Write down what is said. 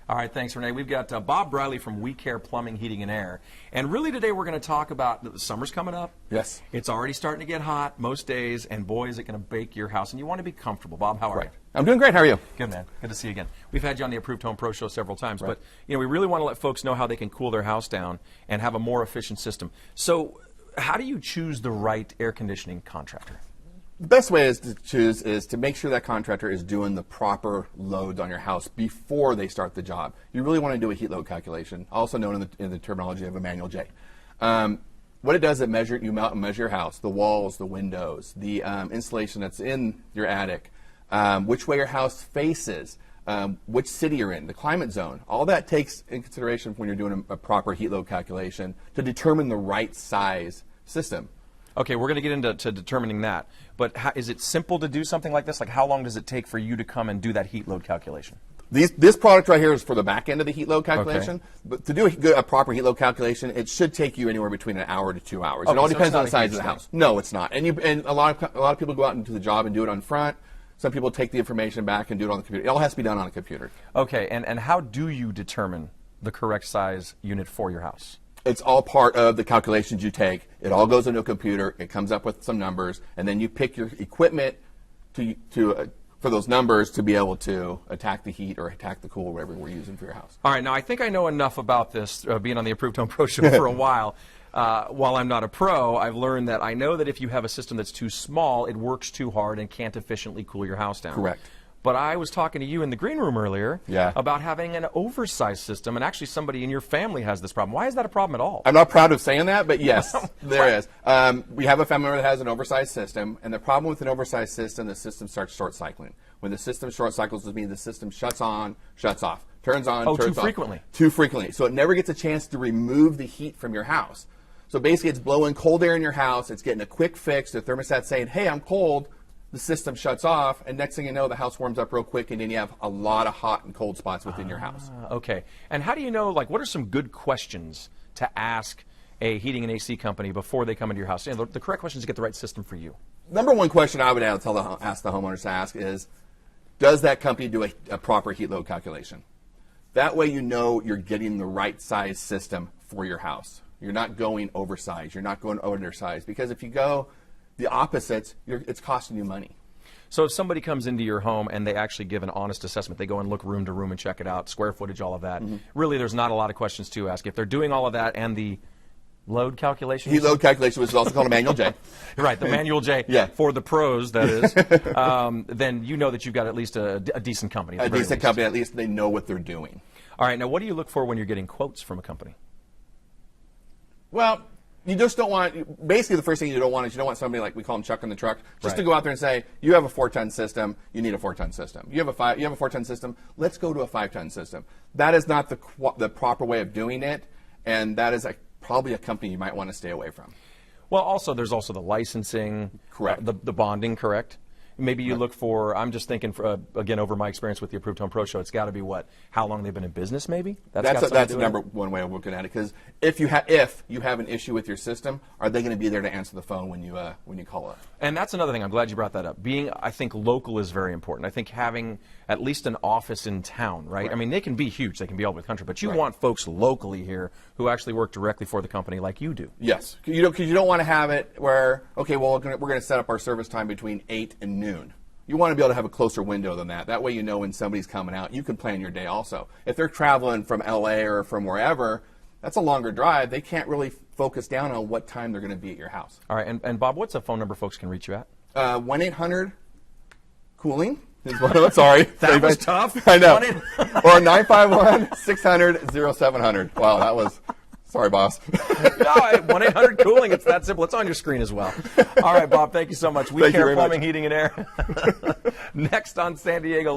All right, thanks, Renee. We've got Bob Briley from We Care Plumbing, Heating, and Air. And really today we're going to talk about the summer's coming up. Yes. It's already starting to get hot most days, and boy, is it going to bake your house. And you want to be comfortable. Bob, how are you? I'm doing great. How are you? Good, man. Good to see you again. We've had you on the Approved Home Pro Show several times, but we really want to let folks know how they can cool their house down and have a more efficient system. So how do you choose the right air conditioning contractor? The best way is to choose is to make sure that contractor is doing the proper loads on your house before they start the job. You really want to do a heat load calculation, also known in the terminology of a manual J. What it does is measure your house, the walls, the windows, the insulation that's in your attic, which way your house faces, which city you're in, the climate zone. All that takes in consideration when you're doing a proper heat load calculation to determine the right size system. Okay, we're going to get into determining that. But is it simple to do something like this? Like, how long does it take for you to come and do that heat load calculation? This product right here is for the back end of the heat load calculation. Okay. But to do a proper heat load calculation, it should take you anywhere between an hour to 2 hours. Okay, it all depends on the size of the house. No, it's not. And a lot of people go out into the job and do it on front. Some people take the information back and do it on the computer. It all has to be done on a computer. Okay, and how do you determine the correct size unit for your house? It's all part of the calculations you take. It all goes into a computer. It comes up with some numbers, and then you pick your equipment for those numbers to be able to attack the heat or attack the cool, whatever we're using for your house. All right, now I think I know enough about this, being on the Approved Home Pro Show for a while. While I'm not a pro, I've learned that I know that if you have a system that's too small, it works too hard and can't efficiently cool your house down. Correct. But I was talking to you in the green room earlier about having an oversized system, and actually somebody in your family has this problem. Why is that a problem at all? I'm not proud of saying that, but yes, there is. We have a family member that has an oversized system, and the problem with an oversized system, the system starts short cycling. When the system short cycles, it means the system shuts on, shuts off, turns on, turns off. Too frequently? Too frequently. So it never gets a chance to remove the heat from your house. So basically it's blowing cold air in your house, it's getting a quick fix, the thermostat's saying, hey, I'm cold. The system shuts off, and next thing you know, the house warms up real quick, and then you have a lot of hot and cold spots within your house. Okay. And how do you know, like, what are some good questions to ask a heating and AC company before they come into your house? You know, the correct questions to get the right system for you. Number one question I would ask the homeowners to ask is, does that company do a proper heat load calculation? That way you know you're getting the right size system for your house. You're not going oversized. You're not going undersized. Because if you go the opposites, it's costing you money. So if somebody comes into your home and they actually give an honest assessment, they go and look room to room and check it out, square footage, all of that, really there's not a lot of questions to ask. If they're doing all of that and the load calculation? Heat load calculation, which is also called a manual J. Right, the manual J for the pros, that is. Then you know that you've got at least a decent company. A decent company, at least they know what they're doing. All right, now what do you look for when you're getting quotes from a company? Well, you just don't want, basically the first thing you don't want is you don't want somebody like we call them Chuck in the truck, just to go out there and say, you have a 4-ton system, you need a 4-ton system. You have a 4-ton system, let's go to a 5-ton system. That is not the proper way of doing it, and that is probably a company you might want to stay away from. Well, also there's also the licensing, correct, the bonding, correct? Maybe you look for, I'm just thinking, again, over my experience with the Approved Home Pro Show, it's got to be what? How long they've been in business, maybe? That's the number one way of looking at it. Because if you have an issue with your system, are they going to be there to answer the phone when you call up? And that's another thing. I'm glad you brought that up. Being, I think, local is very important. I think having at least an office in town, right? I mean, they can be huge. They can be all over the country. But you want folks locally here who actually work directly for the company like you do. Yes. Because you don't want to have it where, okay, well, we're going to set up our service time between 8 and noon. You want to be able to have a closer window than that. That way you know when somebody's coming out. You can plan your day also. If they're traveling from LA or from wherever, that's a longer drive. They can't really focus down on what time they're going to be at your house. All right. And Bob, what's a phone number folks can reach you at? 1-800-COOLING. Sorry. That was tough. I know. Or 951-600-0700. Wow, that was... Sorry, boss. No, 1-800-COOLING. It's that simple. It's on your screen as well. All right, Bob, thank you so much. We Care Plumbing, Heating, and Air. Next on San Diego.